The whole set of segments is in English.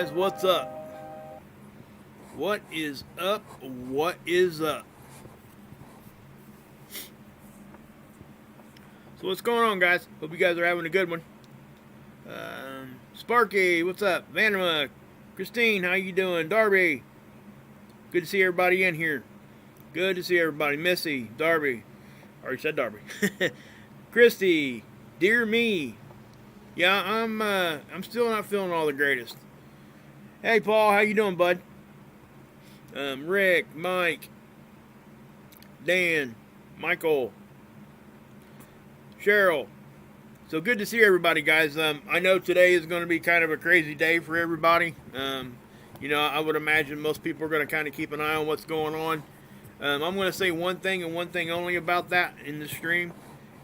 Guys, what's up? What is up? What is up? So what's going on, guys? Hope you guys are having a good one. Sparky, what's up? Vanima, Christine, how you doing? Darby, good to see everybody in here. Good to see everybody. Missy, Darby, already said Darby. Christy, dear me. Yeah, I'm still not feeling all the greatest. Hey, Paul, how you doing, bud? Rick, Mike, Dan, Michael, Cheryl. So good to see everybody, guys. I know today is going to be kind of a crazy day for everybody. I would imagine most people are going to kind of keep an eye on what's going on. I'm going to say one thing and one thing only about that in the stream.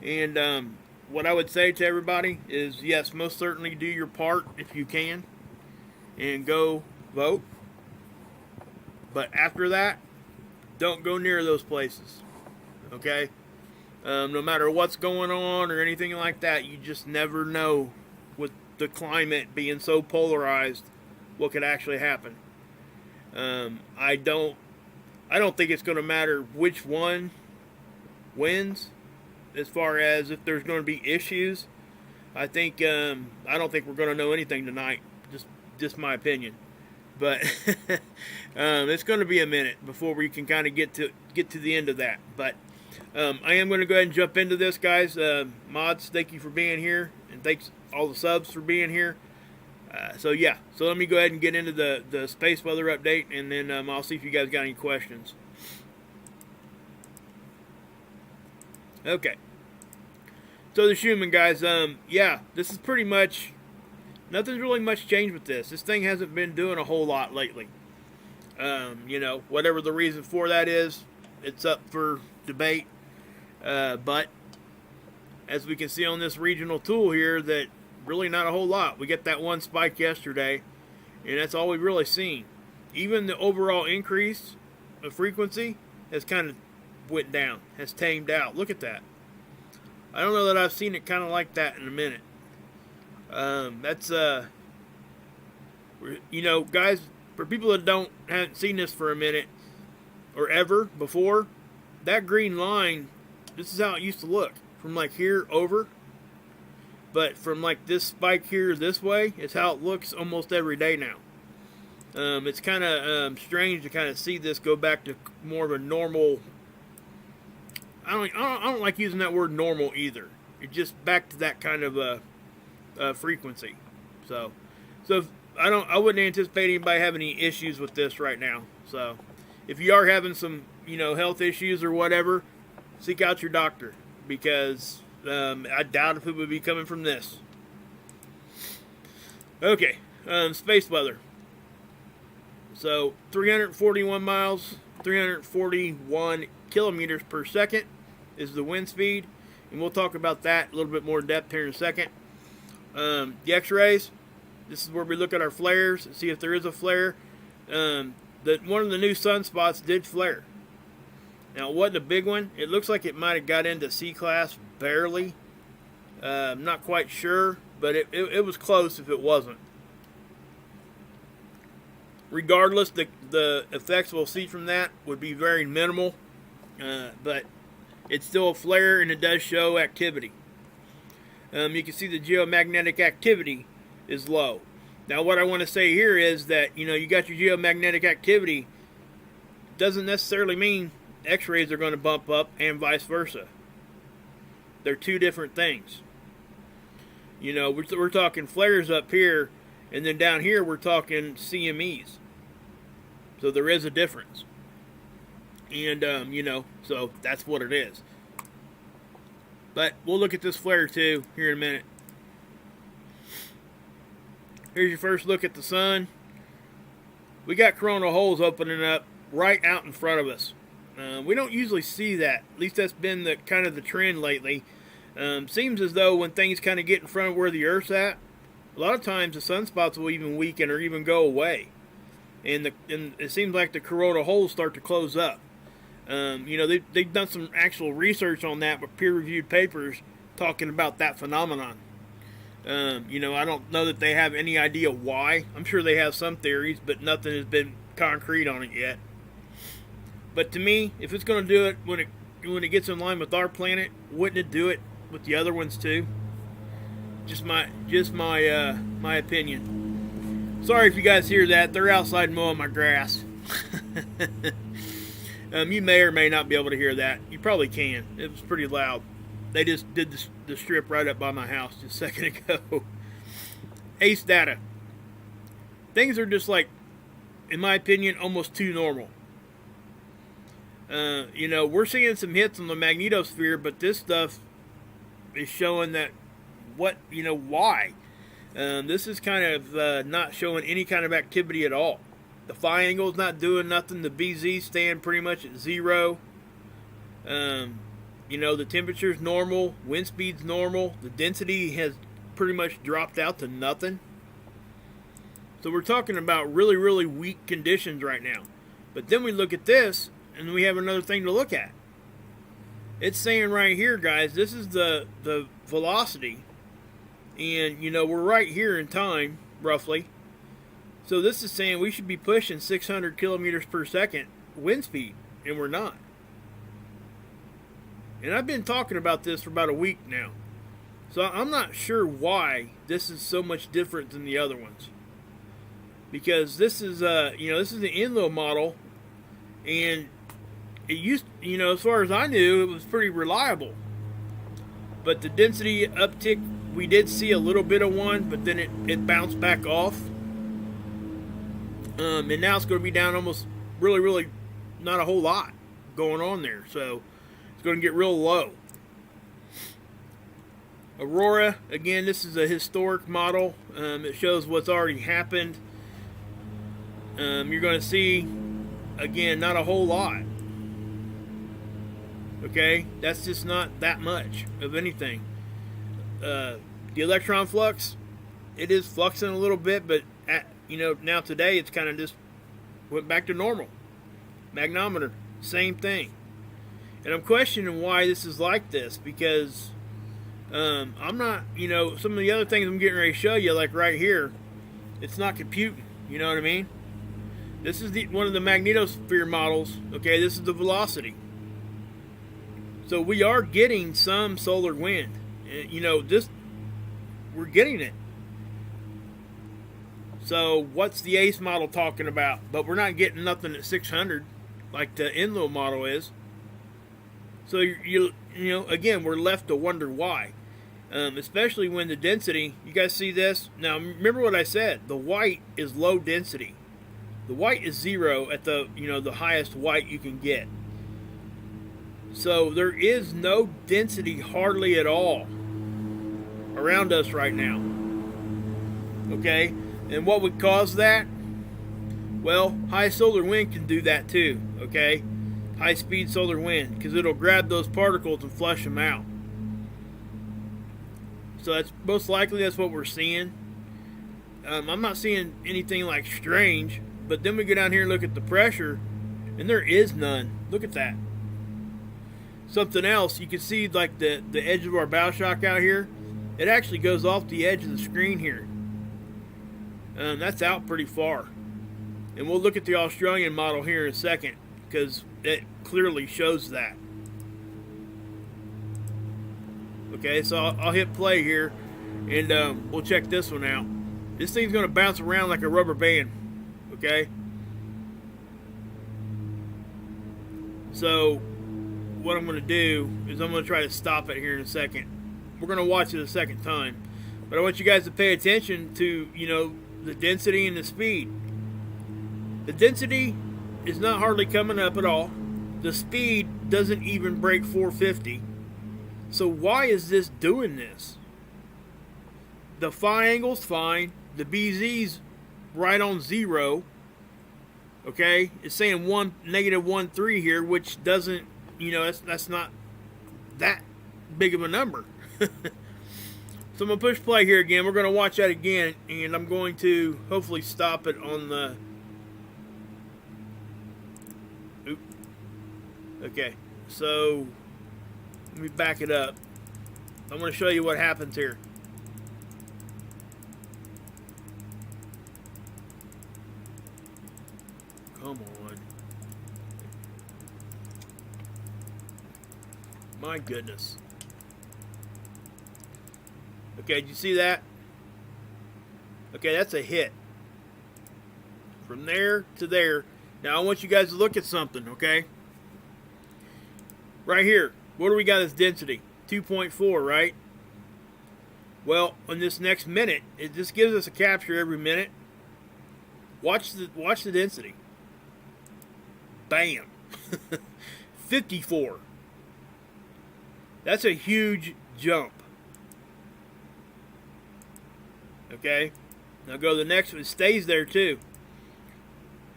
And what I would say to everybody is, yes, most certainly do your part if you can. And go vote. But after that, don't go near those places. Okay? No matter what's going on or anything like that, you just never know with the climate being so polarized what could actually happen. I don't think it's going to matter which one wins as far as if there's going to be issues. I don't think we're going to know anything tonight. Just my opinion, but it's going to be a minute before we can kind of get to the end of that. But I am going to go ahead and jump into this, guys. Mods, thank you for being here, and thanks all the subs for being here. So let me go ahead and get into the space weather update, and then I'll see if you guys got any questions. Okay. So the Schumann, guys. This is pretty much. Nothing's really much changed with this. This thing hasn't been doing a whole lot lately. Whatever the reason for that is, it's up for debate. But as we can see on this regional tool here, that really not a whole lot. We get that one spike yesterday, and that's all we've really seen. Even the overall increase of frequency has kind of went down, has tamed out. Look at that. I don't know that I've seen it kind of like that in a minute. Guys, for people that haven't seen this for a minute or ever before, that green line, this is how it used to look from like here over, but from like this spike here this way, it's how it looks almost every day now. It's kind of strange to kind of see this go back to more of a normal. I don't like using that word normal either. It's just back to that kind of frequency. So I wouldn't anticipate anybody having any issues with this right now. So if you are having some health issues or whatever, seek out your doctor, because I doubt if it would be coming from this. Okay, space weather. So 341 miles, 341 kilometers per second is the wind speed, and we'll talk about that a little bit more in depth here in a second. The X-rays, this is where we look at our flares and see if there is a flare. One of the new sunspots did flare. Now, it wasn't a big one. It looks like it might have got into C-class barely. I'm not quite sure, but it was close if it wasn't. Regardless, the effects we'll see from that would be very minimal, but it's still a flare, and it does show activity. You can see the geomagnetic activity is low. Now, what I want to say here is that, you got your geomagnetic activity. Doesn't necessarily mean X-rays are going to bump up, and vice versa. They're two different things. We're talking flares up here, and then down here we're talking CMEs. So there is a difference. And, so that's what it is. But we'll look at this flare too here in a minute. Here's your first look at the sun. We got coronal holes opening up right out in front of us. We don't usually see that. At least that's been the kind of the trend lately. Seems as though when things kind of get in front of where the Earth's at, a lot of times the sunspots will even weaken or even go away. And it seems like the coronal holes start to close up. They've done some actual research on that with peer-reviewed papers talking about that phenomenon. You know, I don't know that they have any idea why. I'm sure they have some theories, but nothing has been concrete on it yet. But to me, if it's going to do it when it gets in line with our planet, wouldn't it do it with the other ones too? Just my opinion. Sorry if you guys hear that. They're outside mowing my grass. You may or may not be able to hear that. You probably can. It was pretty loud. They just did the strip right up by my house just a second ago. ACE data. Things are just like, in my opinion, almost too normal. You know, we're seeing some hits on the magnetosphere, but this stuff is showing that why. This is kind of not showing any kind of activity at all. The phi angle is not doing nothing. The BZ staying pretty much at 0. You know, the temperature's normal. Wind speed's normal. The density has pretty much dropped out to nothing. So we're talking about really, really weak conditions right now. But then we look at this, and we have another thing to look at. It's saying right here, guys, this is the velocity. And, you know, we're right here in time, roughly. So this is saying we should be pushing 600 kilometers per second wind speed, and we're not. And I've been talking about this for about a week now. So I'm not sure why this is so much different than the other ones. Because this is, this is the Enlil model, and it used, as far as I knew, it was pretty reliable. But the density uptick, we did see a little bit of one, but then it bounced back off. And now it's going to be down almost really, really not a whole lot going on there. So it's going to get real low. Aurora, again, this is a historic model. It shows what's already happened. You're going to see, again, not a whole lot. Okay, that's just not that much of anything. The electron flux, it is fluxing a little bit, but now today it's kind of just went back to normal. Magnometer, same thing. And I'm questioning why this is like this, because I'm not, some of the other things I'm getting ready to show you, like right here, it's not computing. You know what I mean? This is one of the magnetosphere models. Okay, this is the velocity. So we are getting some solar wind. We're getting it. So what's the ACE model talking about? But we're not getting nothing at 600 like the Enlil model is. So again, we're left to wonder why. Especially when the density, you guys see this? Now remember what I said, the white is low density. The white is 0 at the highest white you can get. So there is no density hardly at all around us right now. Okay? And what would cause that? Well, high solar wind can do that too. Okay? High speed solar wind, because it'll grab those particles and flush them out. So that's most likely that's what we're seeing. I'm not seeing anything like strange, but then we go down here and look at the pressure, and there is none. Look at that. Something else, you can see like the edge of our bow shock out here. It actually goes off the edge of the screen here. That's out pretty far. And we'll look at the Australian model here in a second, because it clearly shows that. Okay, so I'll hit play here, and we'll check this one out. This thing's going to bounce around like a rubber band. Okay? So what I'm going to do is I'm going to try to stop it here in a second. We're going to watch it a second time. But I want you guys to pay attention to, the density and the speed. The density is not hardly coming up at all. The speed doesn't even break 450. So why is this doing this? The phi angle's fine. The BZ's right on 0. Okay? It's saying -1.13 here, which doesn't, that's not that big of a number. So I'm going to push play here again. We're going to watch that again, and I'm going to hopefully stop it on the... Oop. Okay, so let me back it up. I'm going to show you what happens here. Come on. My goodness. Okay, did you see that? Okay, that's a hit. From there to there. Now I want you guys to look at something, okay? Right here. What do we got as density? 2.4, right? Well, in this next minute, it just gives us a capture every minute. Watch the density. Bam. 54. That's a huge jump. Okay? Now go to the next one. It stays there too.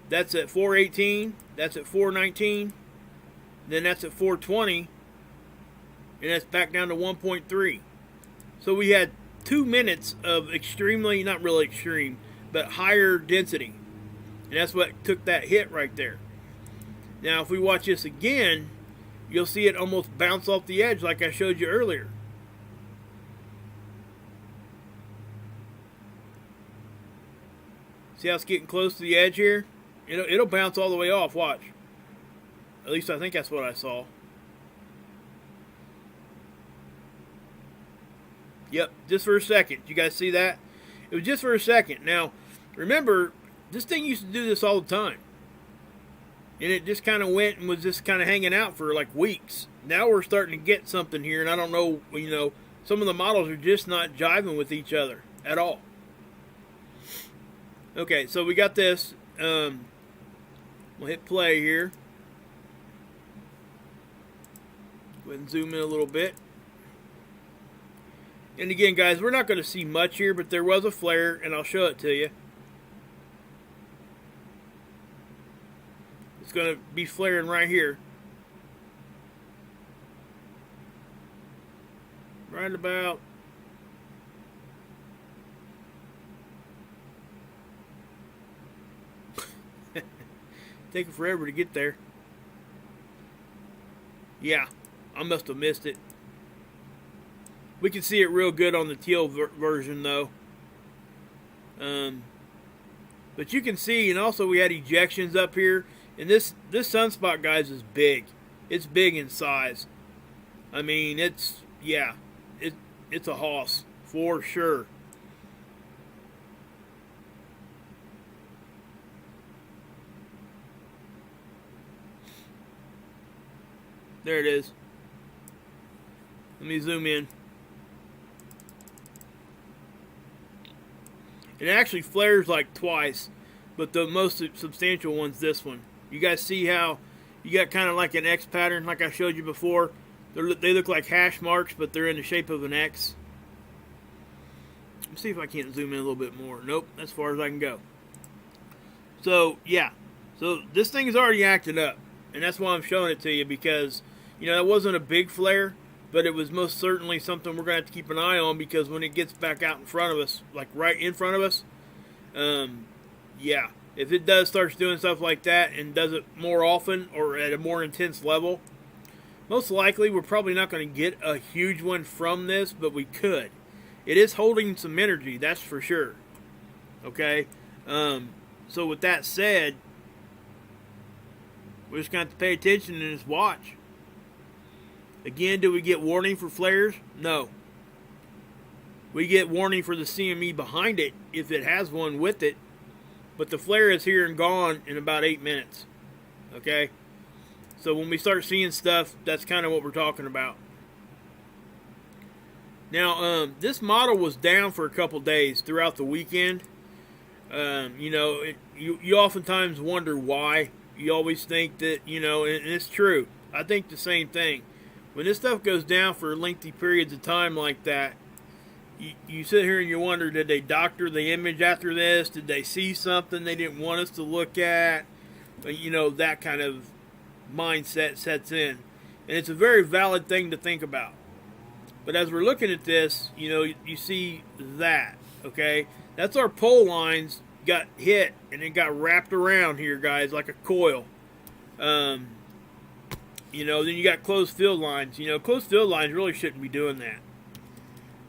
That's at 418. That's at 419. Then that's at 420. And that's back down to 1.3. So we had 2 minutes of extremely, not really extreme, but higher density. And that's what took that hit right there. Now if we watch this again, you'll see it almost bounce off the edge like I showed you earlier. See how it's getting close to the edge here? It'll bounce all the way off, watch. At least I think that's what I saw. Yep, just for a second. You guys see that? It was just for a second. Now, remember, this thing used to do this all the time. And it just kind of went and was just kind of hanging out for like weeks. Now we're starting to get something here, and I don't know, some of the models are just not jiving with each other at all. Okay, so we got this. We'll hit play here. Go ahead and zoom in a little bit. And again, guys, we're not going to see much here, but there was a flare, and I'll show it to you. It's going to be flaring right here. Right about taking forever to get there. Yeah, I must have missed it. We can see it real good on the teal version though. But you can see, and also we had ejections up here. And this sunspot, guys, is big. It's big in size. I mean, it's a hoss for sure. There it is. Let me zoom in. It actually flares like twice, but the most substantial one's this one. You guys see how you got kind of like an X pattern like I showed you before? They look like hash marks, but they're in the shape of an X. Let's see if I can't zoom in a little bit more. Nope, that's as far as I can go. So, yeah. So, this thing is already acted up. And that's why I'm showing it to you, because, that wasn't a big flare, but it was most certainly something we're going to have to keep an eye on, because when it gets back out in front of us, like right in front of us, yeah. If it starts doing stuff like that and does it more often or at a more intense level, most likely we're probably not going to get a huge one from this, but we could. It is holding some energy, that's for sure. Okay? So with that said, we're just going to have to pay attention and just watch. Again, do we get warning for flares? No. We get warning for the CME behind it if it has one with it. But the flare is here and gone in about 8 minutes. Okay? So when we start seeing stuff, that's kind of what we're talking about. Now, this model was down for a couple days throughout the weekend. You oftentimes wonder why. You always think that, and it's true. I think the same thing. When this stuff goes down for lengthy periods of time like that, you sit here and you wonder, did they doctor the image after this? Did they see something they didn't want us to look at? That kind of mindset sets in. And it's a very valid thing to think about. But as we're looking at this, you see that, okay? That's our pole lines got hit, and it got wrapped around here, guys, like a coil. Then you got closed field lines. Closed field lines really shouldn't be doing that.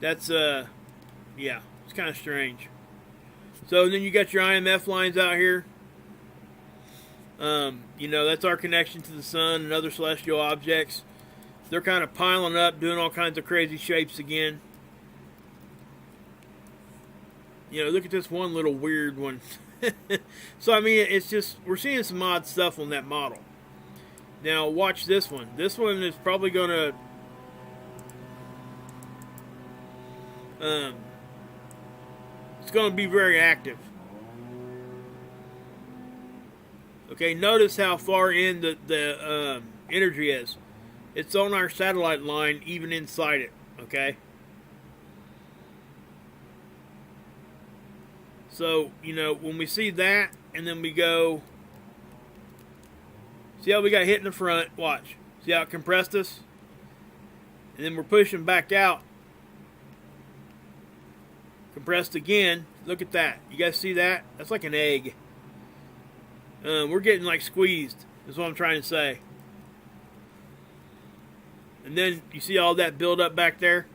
That's, it's kind of strange. So then you got your IMF lines out here. You know, that's our connection to the sun and other celestial objects. They're kind of piling up, doing all kinds of crazy shapes again. You know, look at this one little weird one. So, I mean, it's just, we're seeing some odd stuff on that model. Now, watch this one. This one is probably going to... it's going to be very active. Okay, notice how far in the energy is. It's on our satellite line, even inside it, okay? So, you know, when we see that, and then we go... See how we got hit in the front? Watch. See how it compressed us? And then we're pushing back out. Compressed again. Look at that. You guys see that? That's like an egg. We're getting like squeezed, is what I'm trying to say. And then you see all that buildup back there?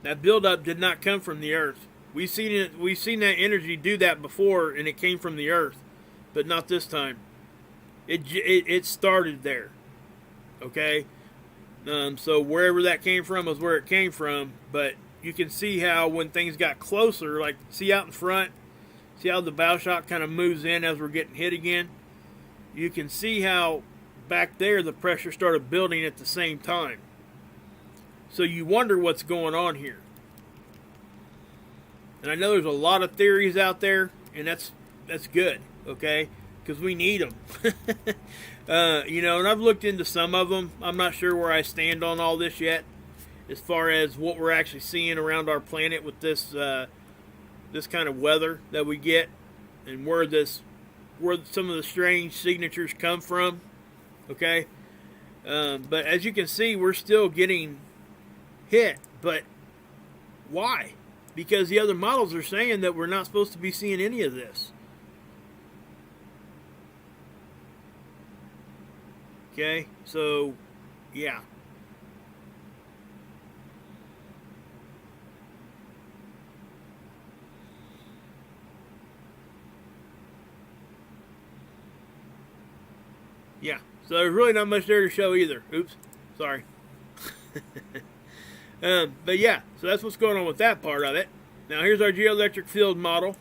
That buildup did not come from the Earth. We've seen that energy do that before, and it came from the Earth, but not this time. It started there. Okay? So wherever that came from is where it came from, but you can see how when things got closer, like see out in front, see how the bow shock kind of moves in as we're getting hit again? You can see how back there the pressure started building at the same time. So you wonder what's going on here. And I know there's a lot of theories out there, and that's good, okay? Because we need them. You know, and I've looked into some of them. I'm not sure where I stand on all this yet, as far as what we're actually seeing around our planet with this this kind of weather that we get, and where some of the strange signatures come from, okay? But as you can see, we're still getting hit. But why? Because the other models are saying that we're not supposed to be seeing any of this. Okay, so, yeah. Yeah, so there's really not much there to show either. Oops, sorry. But yeah, so that's what's going on with that part of it. Now here's our geoelectric field model.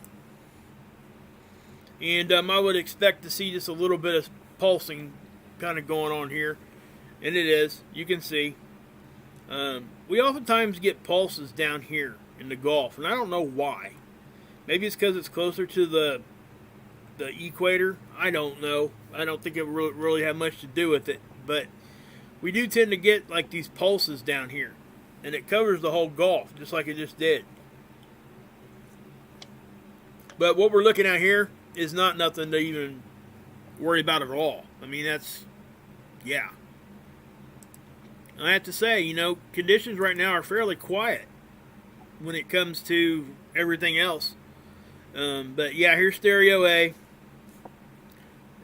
And I would expect to see just a little bit of pulsing kind of going on here. And it is, you can see. We oftentimes get pulses down here in the Gulf, and I don't know why. Maybe it's because it's closer to the equator. I don't know. I don't think it really have much to do with it. But we do tend to get like these pulses down here. And it covers the whole Gulf, just like it just did. But what we're looking at here is not nothing to even worry about at all. I mean, that's, yeah. I have to say, you know, conditions right now are fairly quiet when it comes to everything else. But yeah, here's stereo A.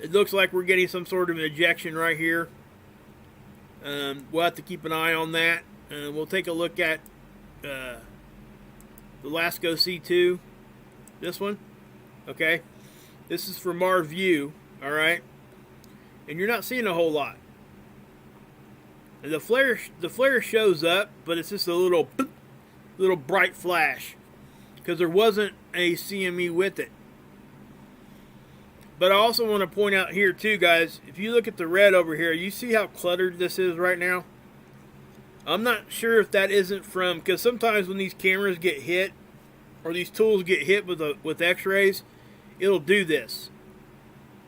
It looks like we're getting some sort of an ejection right here. We'll have to keep an eye on that. We'll take a look at the LASCO C2. This one. Okay. This is from our view. Alright. And you're not seeing a whole lot. And the flare shows up, but it's just a little bright flash. Because there wasn't a CME with it. But I also want to point out here too, guys, if you look at the red over here, you see how cluttered this is right now? I'm not sure if that isn't from, because sometimes when these cameras get hit, or these tools get hit with x-rays, it'll do this.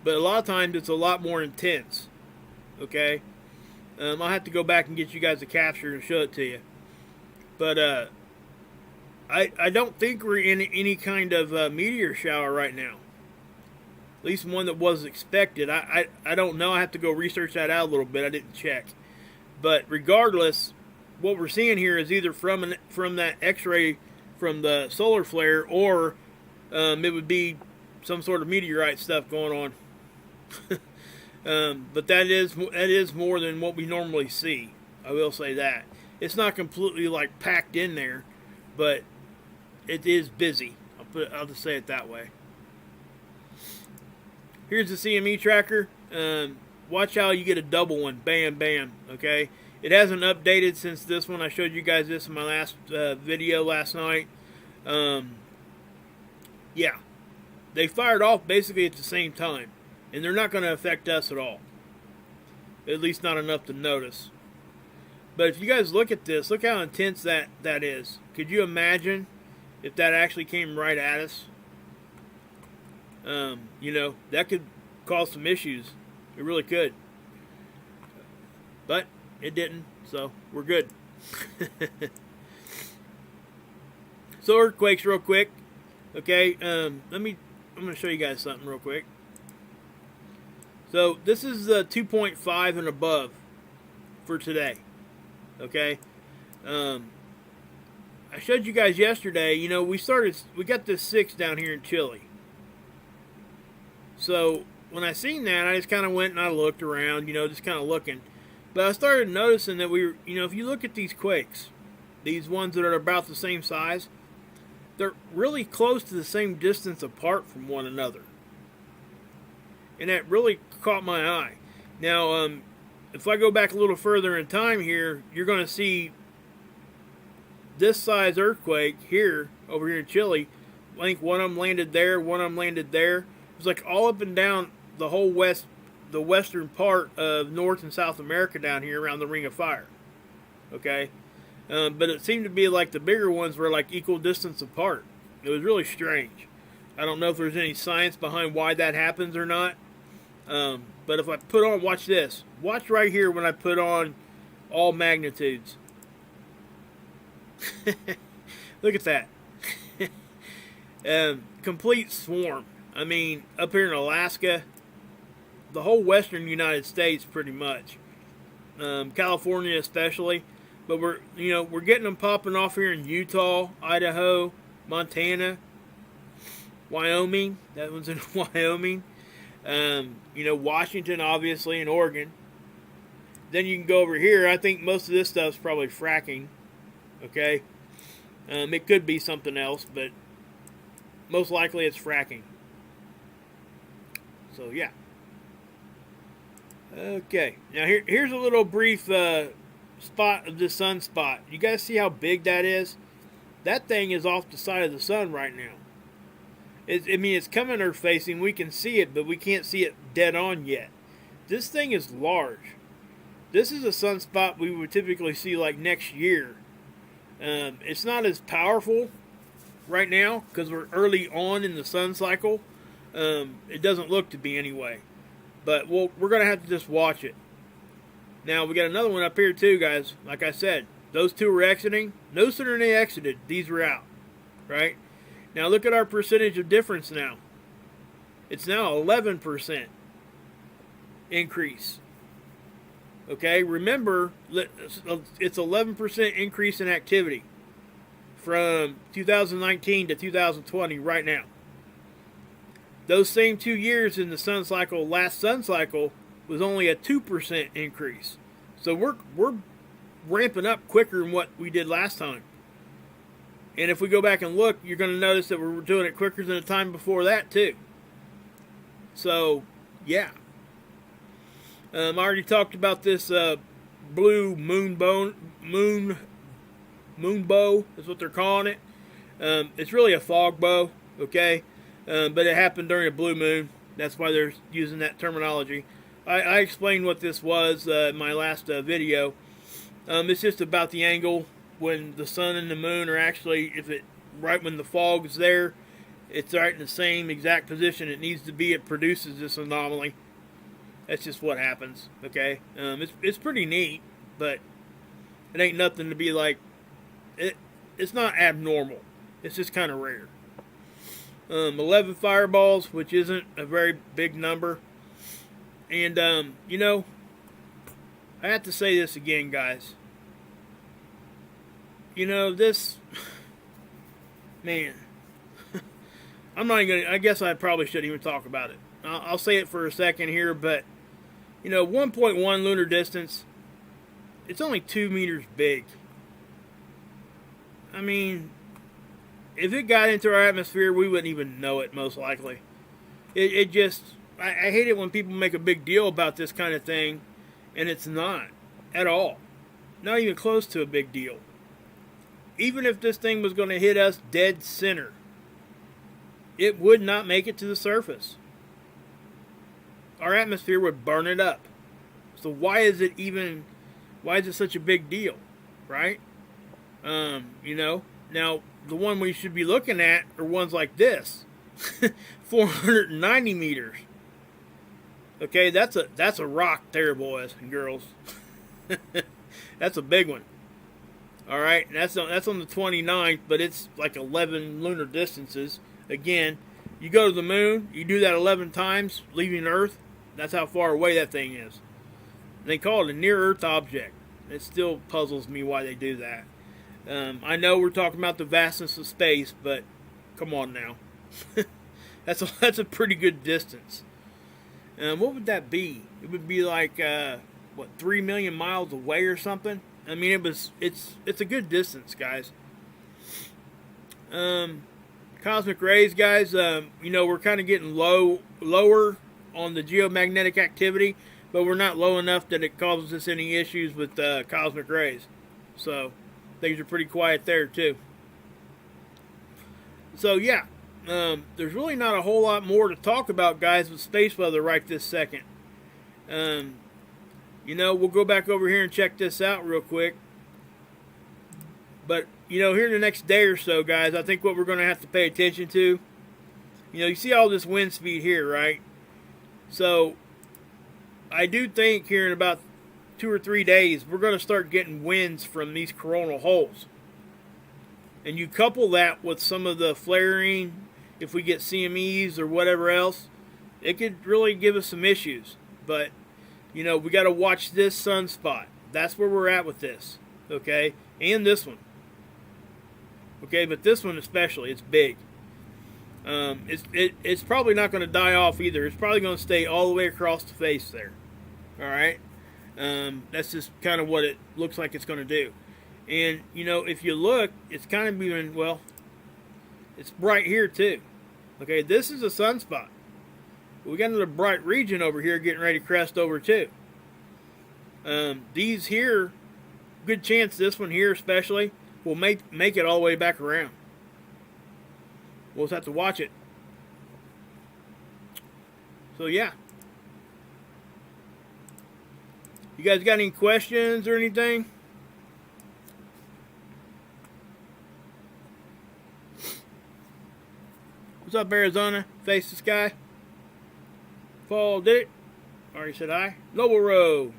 But a lot of times it's a lot more intense. Okay? I'll have to go back and get you guys a capture and show it to you. But I don't think we're in any kind of meteor shower right now. At least one that was expected. I don't know. I have to go research that out a little bit. I didn't check. But regardless, what we're seeing here is either from that X-ray from the solar flare, or it would be some sort of meteorite stuff going on. But that is more than what we normally see. I will say that. It's not completely like packed in there, but it is busy. I'll just say it that way. Here's the CME tracker. Watch how you get a double one. Bam, bam. Okay. It hasn't updated since this one. I showed you guys this in my last video last night. Yeah. They fired off basically at the same time. And they're not going to affect us at all. At least not enough to notice. But if you guys look at this, look how intense that is. Could you imagine if that actually came right at us? You know, that could cause some issues. It really could. But it didn't, so we're good. So earthquakes real quick. Okay, I'm going to show you guys something real quick. So this is 2.5 and above for today. Okay, I showed you guys yesterday. You know, we got this 6 down here in Chile. So when I seen that, I just kind of went and I looked around. You know, just kind of looking. But I started noticing that you know, if you look at these quakes, these ones that are about the same size, they're really close to the same distance apart from one another. And that really caught my eye. Now, if I go back a little further in time here, you're going to see this size earthquake here, over here in Chile. I think one of them landed there, one of them landed there. It was like all up and down the whole the western part of North and South America down here around the Ring of Fire. Okay? But it seemed to be like the bigger ones were like equal distance apart. It was really strange. I don't know if there's any science behind why that happens or not. But if I put on, watch this. Watch right here when I put on all magnitudes. Look at that. Complete swarm. I mean, up here in Alaska, the whole western United States pretty much. California especially. But we're getting them popping off here in Utah, Idaho, Montana, Wyoming. That one's in Wyoming. You know, Washington, obviously, and Oregon. Then you can go over here. I think most of this stuff's probably fracking. Okay? It could be something else, but most likely it's fracking. So, yeah. Okay. Now, here's a little brief spot of the sunspot. You guys see how big that is? That thing is off the side of the sun right now. I mean, it's coming Earth facing. We can see it, but we can't see it dead on yet. This thing is large. This is a sunspot we would typically see like next year. It's not as powerful right now because we're early on in the sun cycle. It doesn't look to be anyway. But we're going to have to just watch it. Now, we got another one up here too, guys. Like I said, those two were exiting. No sooner than they exited, these were out. Right? Now, look at our percentage of difference now. It's now 11% increase. Okay? Remember, it's 11% increase in activity from 2019 to 2020 right now. Those same 2 years in the sun cycle, last sun cycle, was only a 2% increase. So we're ramping up quicker than what we did last time. And if we go back and look, you're going to notice that we're doing it quicker than the time before that too. So, yeah. I already talked about this blue moon bow is what they're calling it. It's really a fog bow, okay? But it happened during a blue moon. That's why they're using that terminology. I explained what this was in my last video. It's just about the angle when the sun and the moon are actually, right when the fog is there, it's right in the same exact position it needs to be. It produces this anomaly. That's just what happens, okay? It's pretty neat, but it ain't nothing to be like, it's not abnormal. It's just kind of rare. 11 fireballs, which isn't a very big number. And, you know, I have to say this again, guys. You know, this, man, I'm not even gonna, I guess I probably shouldn't even talk about it. I'll say it for a second here, but, you know, 1.1 lunar distance, it's only 2 meters big. I mean, if it got into our atmosphere, we wouldn't even know it, most likely. It just, I hate it when people make a big deal about this kind of thing, and it's not at all. Not even close to a big deal. Even if this thing was going to hit us dead center, it would not make it to the surface. Our atmosphere would burn it up. So why is it such a big deal, right? You know, now the one we should be looking at are ones like this, 490 meters. Okay, that's a rock there, boys and girls. That's a big one. All right, that's on the 29th, but it's like 11 lunar distances. Again, you go to the moon, you do that 11 times, leaving Earth. That's how far away that thing is. They call it a near-Earth object. It still puzzles me why they do that. I know we're talking about the vastness of space, but come on now. That's a pretty good distance. What would that be? It would be like 3 million miles away or something. I mean, it's a good distance, guys. Cosmic rays, guys. You know, we're kind of getting lower on the geomagnetic activity, but we're not low enough that it causes us any issues with cosmic rays. So things are pretty quiet there too. So yeah, there's really not a whole lot more to talk about, guys, with space weather right this second. You know, we'll go back over here and check this out real quick. But, you know, here in the next day or so, guys, I think what we're going to have to pay attention to, you know, you see all this wind speed here, right? So, I do think here in about 2 or 3 days, we're going to start getting winds from these coronal holes. And you couple that with some of the flaring, if we get CMEs or whatever else, it could really give us some issues. But, you know, we got to watch this sunspot. That's where we're at with this, okay? And this one. Okay, but this one especially, it's big. It's probably not going to die off either. It's probably going to stay all the way across the face there. All right? That's just kind of what it looks like it's going to do. And, you know, if you look, it's kind of even, well, it's bright here too. Okay, this is a sunspot. We got another bright region over here getting ready to crest over too. These here, good chance this one here especially will make it all the way back around. We'll just have to watch it. So yeah. You guys got any questions or anything? What's up, Arizona? Face the sky. Paul did it. Already said hi. Noble Road.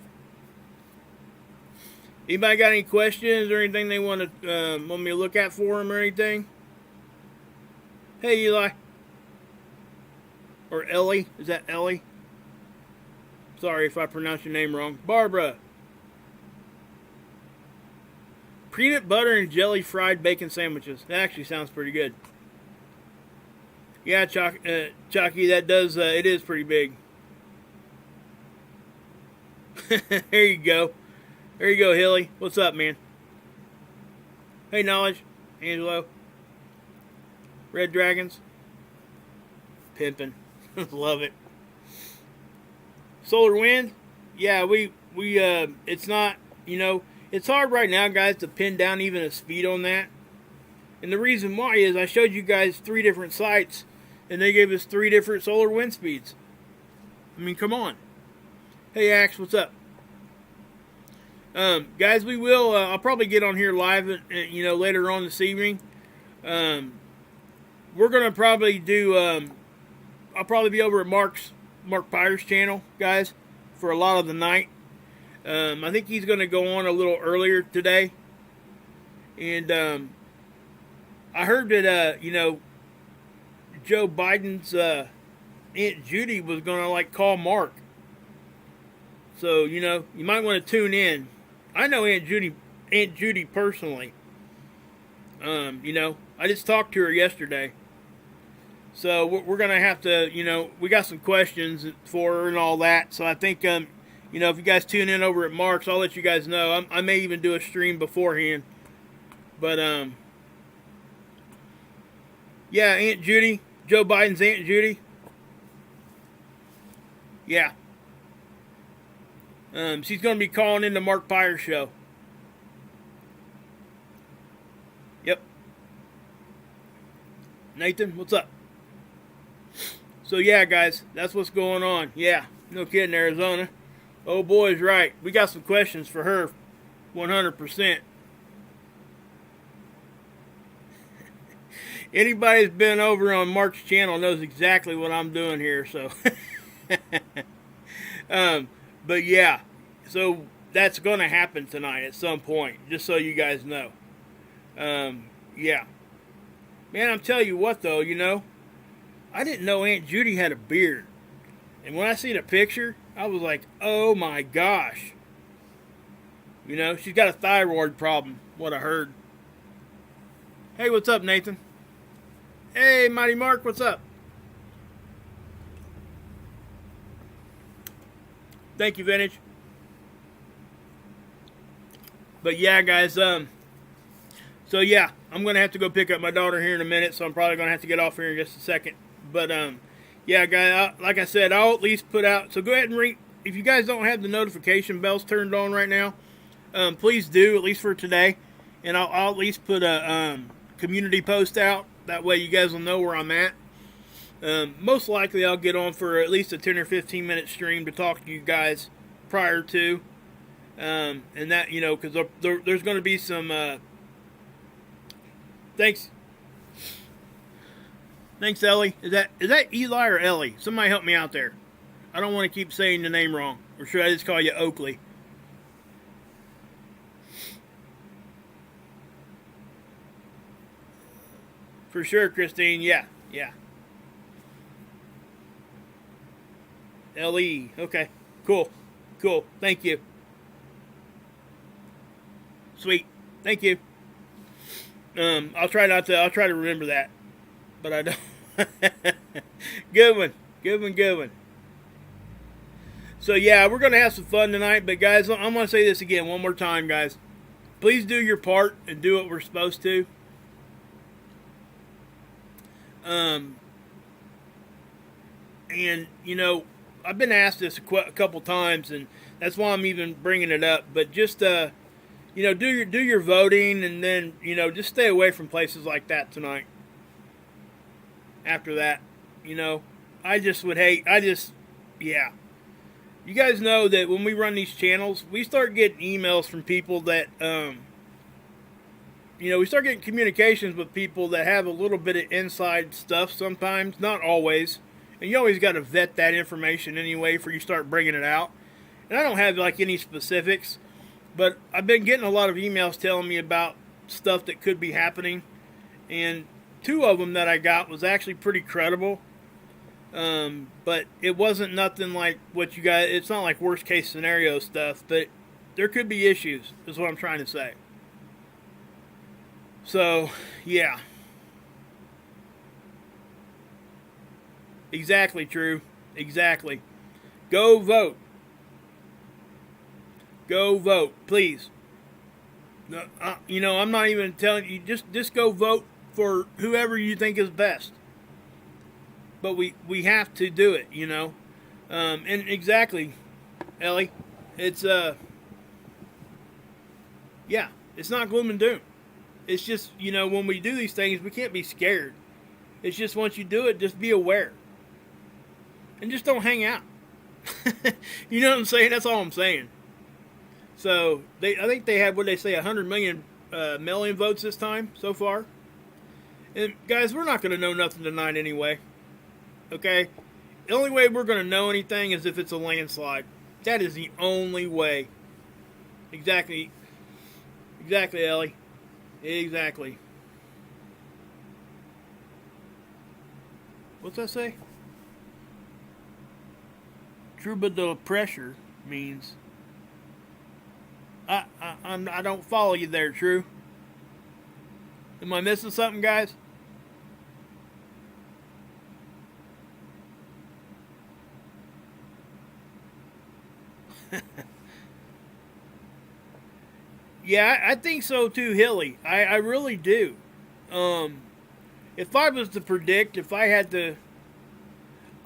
Anybody got any questions or anything they want me to look at for them or anything? Hey, Eli. Or Ellie. Is that Ellie? Sorry if I pronounced your name wrong. Barbara. Peanut butter and jelly fried bacon sandwiches. That actually sounds pretty good. Yeah, Chalky, that does, it is pretty big. There you go. There you go, Hilly. What's up, man? Hey, Knowledge. Angelo. Red Dragons. Pimpin'. Love it. Solar wind. Yeah, it's not, you know, it's hard right now, guys, to pin down even a speed on that. And the reason why is I showed you guys 3 different sites, and they gave us 3 different solar wind speeds. I mean, come on. Hey, Axe, what's up? Guys, we will, I'll probably get on here live, you know, later on this evening. We're going to probably do, I'll probably be over at Mark Pyre's channel, guys, for a lot of the night. I think he's going to go on a little earlier today. And, I heard that, you know, Joe Biden's, Aunt Judy was going to, like, call Mark. So, you know, you might want to tune in. I know Aunt Judy personally. You know, I just talked to her yesterday. So we're going to have to, you know, we got some questions for her and all that. So I think, you know, if you guys tune in over at Mark's, I'll let you guys know. I may even do a stream beforehand. But, yeah, Aunt Judy, Joe Biden's Aunt Judy. Yeah. She's going to be calling in the Mark Pyre show. Yep. Nathan, what's up? So yeah, guys, that's what's going on. Yeah, no kidding, Arizona. Oh boy's right. We got some questions for her. 100%. Anybody that's been over on Mark's channel knows exactly what I'm doing here. So, but yeah, so that's going to happen tonight at some point. Just so you guys know. Yeah, man, I'm telling you what though, you know, I didn't know Aunt Judy had a beard, and when I seen a picture, I was like, oh my gosh. You know, she's got a thyroid problem, what I heard. Hey, what's up, Nathan? Hey, Mighty Mark, what's up? Thank you, Vintage. But yeah, guys, so yeah, I'm going to have to go pick up my daughter here in a minute, so I'm probably going to have to get off here in just a second. But, yeah, guys, like I said, I'll at least put out, so go ahead and if you guys don't have the notification bells turned on right now, please do, at least for today. And I'll at least put a community post out. That way you guys will know where I'm at. Most likely I'll get on for at least a 10 or 15 minute stream to talk to you guys prior to. And that, you know, because there's going to be some... Thanks, Ellie. Is that Eli or Ellie? Somebody help me out there. I don't want to keep saying the name wrong. Or should I just call you Oakley? For sure, Christine. Yeah. L-E. Okay. Cool. Thank you. Sweet. Thank you. I'll try to remember that. But I don't. Good one. So yeah, we're going to have some fun tonight. But guys, I'm going to say this again one more time, guys. Please do your part and do what we're supposed to. And, you know, I've been asked this a couple times, and that's why I'm even bringing it up. But just, you know, do your voting, and then, you know, just stay away from places like that tonight. After that, you know, I just would hate, yeah. You guys know that when we run these channels, we start getting emails from people that, you know, we start getting communications with people that have a little bit of inside stuff sometimes, not always. And you always got to vet that information anyway before you start bringing it out. And I don't have, like, any specifics, but I've been getting a lot of emails telling me about stuff that could be happening. And 2 of them that I got was actually pretty credible. But it wasn't nothing like what you guys, it's not like worst case scenario stuff, but there could be issues, is what I'm trying to say. So, yeah. Exactly, True. Exactly. Go vote. Go vote, please. You know, I'm not even telling you, just go vote for whoever you think is best. But we have to do it, you know. And exactly, Ellie, it's yeah, it's not gloom and doom. It's just, you know, when we do these things, we can't be scared. It's just once you do it, just be aware. And just don't hang out. You know what I'm saying? That's all I'm saying. So, I think they had, what they say, 100 million mail-in votes this time so far. And guys, we're not going to know nothing tonight anyway. Okay? The only way we're going to know anything is if it's a landslide. That is the only way. Exactly. Exactly, Ellie. Exactly. What's that say? Troubadour pressure means... I don't follow you there, True. Am I missing something, guys? Yeah, I think so too, Hilly. I really do. If I was to predict, if I had to...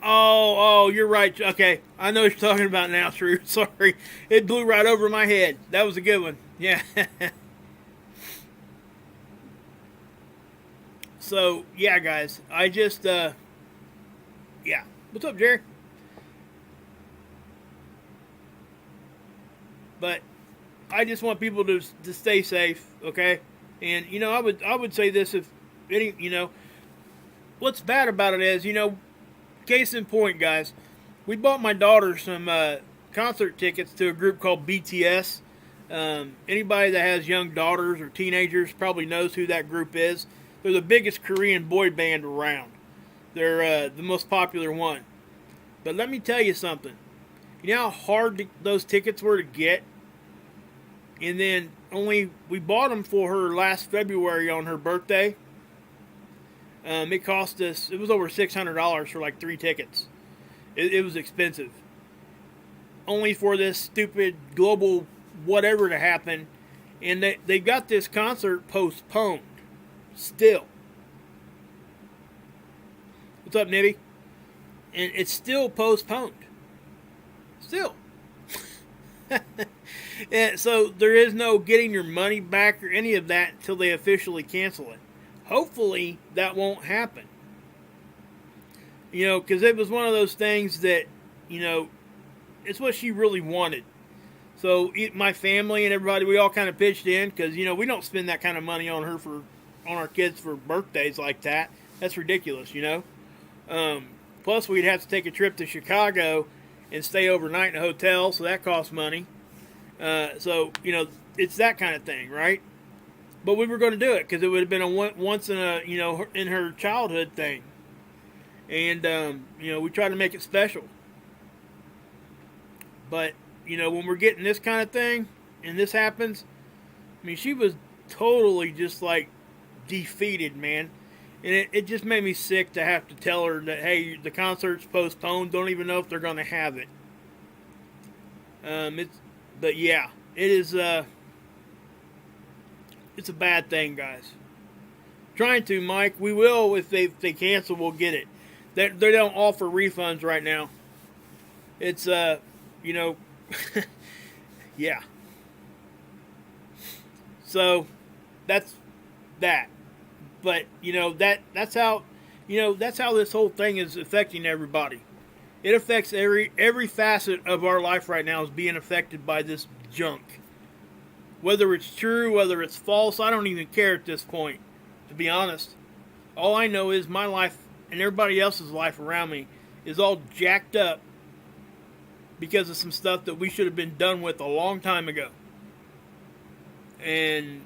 Oh, you're right. Okay, I know what you're talking about now, Shrew. Sorry, it blew right over my head. That was a good one. Yeah. So yeah, guys, I just yeah. What's up, Jerry? But I just want people to stay safe, okay? And I would say this, if any, what's bad about it is, case in point, guys, we bought my daughter some concert tickets to a group called BTS. Anybody that has young daughters or teenagers probably knows who that group is. They're the biggest Korean boy band around. They're the most popular one. But let me tell you something. You know how hard those tickets were to get? And then we bought them for her last February on her birthday. It cost us, it was over $600 for like 3 tickets. It was expensive. Only for this stupid global whatever to happen. And they got this concert postponed. Still. What's up, Nibby? And it's still postponed. Still. And so there is no getting your money back or any of that until they officially cancel it. Hopefully that won't happen. Because it was one of those things that, it's what she really wanted. So my family and everybody, we all kind of pitched in because, we don't spend that kind of money on our kids for birthdays like that. That's ridiculous, Plus, we'd have to take a trip to Chicago and stay overnight in a hotel, so that costs money. So, it's that kind of thing, right? But we were going to do it because it would have been a once in a, in her childhood thing. And, we try to make it special. But, when we're getting this kind of thing and this happens, I mean, she was totally just like defeated, man. And it just made me sick to have to tell her that, hey, the concert's postponed. Don't even know if they're going to have it. But yeah, it is, it's a bad thing, guys. Trying to, Mike. We will, if they cancel, we'll get it. They don't offer refunds right now. It's, yeah. So, that's that. But, that's how this whole thing is affecting everybody. It affects every facet of our life right now is being affected by this junk. Whether it's true, whether it's false, I don't even care at this point, to be honest. All I know is my life and everybody else's life around me is all jacked up because of some stuff that we should have been done with a long time ago. And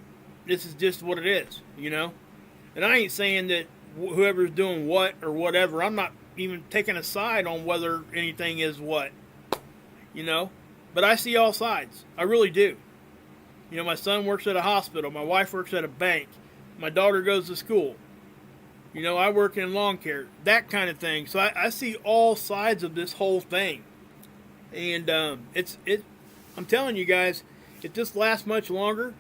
this is just what it is, And I ain't saying that whoever's doing what or whatever, I'm not even taking a side on whether anything is what, But I see all sides. I really do. My son works at a hospital. My wife works at a bank. My daughter goes to school. I work in lawn care. That kind of thing. So I see all sides of this whole thing. And I'm telling you guys, if this lasts much longer,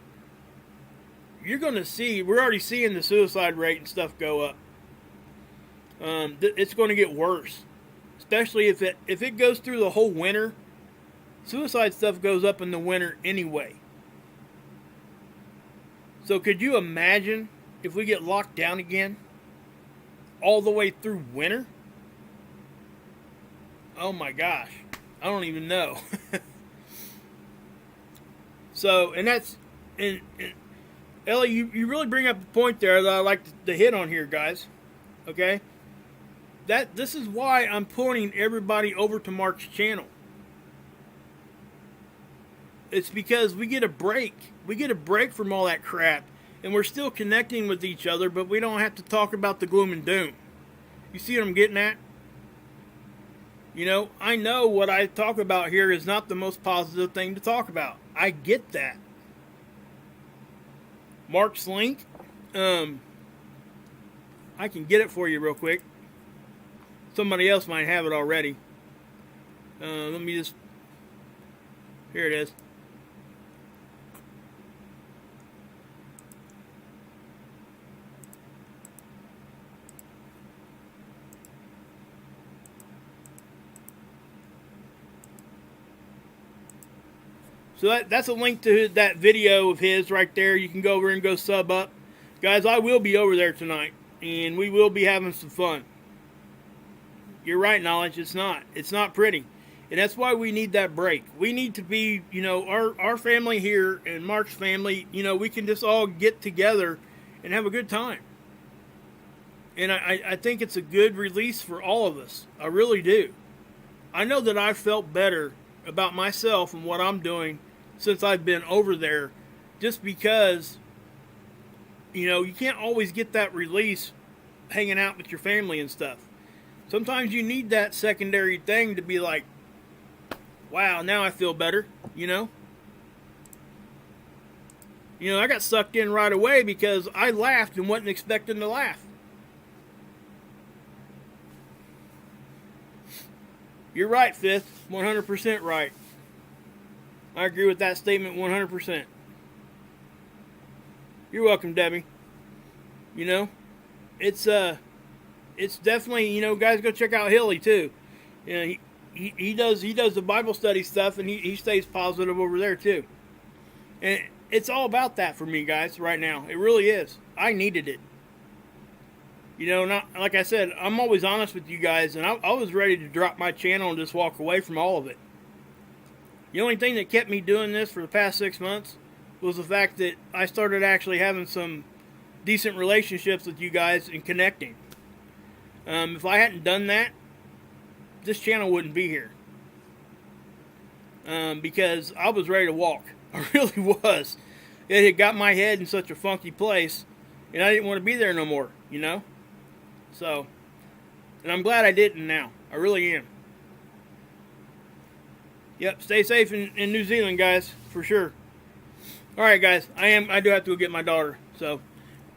you're going to see, we're already seeing the suicide rate and stuff go up. It's going to get worse. Especially if it goes through the whole winter. Suicide stuff goes up in the winter anyway. So could you imagine if we get locked down again? All the way through winter? Oh my gosh. I don't even know. So, and Ellie, you really bring up a point there that I like to hit on here, guys. Okay? This is why I'm pointing everybody over to Mark's channel. It's because we get a break. We get a break from all that crap. And we're still connecting with each other, but we don't have to talk about the gloom and doom. You see what I'm getting at? I know what I talk about here is not the most positive thing to talk about. I get that. Mark's link, I can get it for you real quick. Somebody else might have it already. Let me just, here it is. So that's a link to that video of his right there. You can go over and go sub up. Guys, I will be over there tonight, and we will be having some fun. You're right, Knowledge. It's not. It's not pretty. And that's why we need that break. We need to be, you know, our family here and Mark's family, you know, we can just all get together and have a good time. And I think it's a good release for all of us. I really do. I know that I've felt better about myself and what I'm doing since I've been over there, just because, you know, you can't always get that release hanging out with your family and stuff. Sometimes you need that secondary thing to be like, wow, now I feel better, you know? You know, I got sucked in right away because I laughed and wasn't expecting to laugh. You're right, Fifth. 100% right. I agree with that statement 100%. You're welcome, Debbie. You know, it's definitely, you know, guys, go check out Hilly too. You know, he does the Bible study stuff, and he stays positive over there too. And it's all about that for me, guys, right now. It really is. I needed it. You know, not like I said, I'm always honest with you guys, and I was ready to drop my channel and just walk away from all of it. The only thing that kept me doing this for the past 6 months was the fact that I started actually having some decent relationships with you guys and connecting. If I hadn't done that, this channel wouldn't be here. Because I was ready to walk. I really was. It had got my head in such a funky place, and I didn't want to be there no more, you know? So, and I'm glad I didn't now. I really am. Yep, stay safe in New Zealand, guys, for sure. Alright, guys, I do have to go get my daughter. So,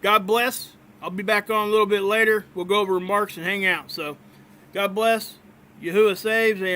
God bless. I'll be back on a little bit later. We'll go over remarks and hang out. So, God bless. Yahuwah saves, and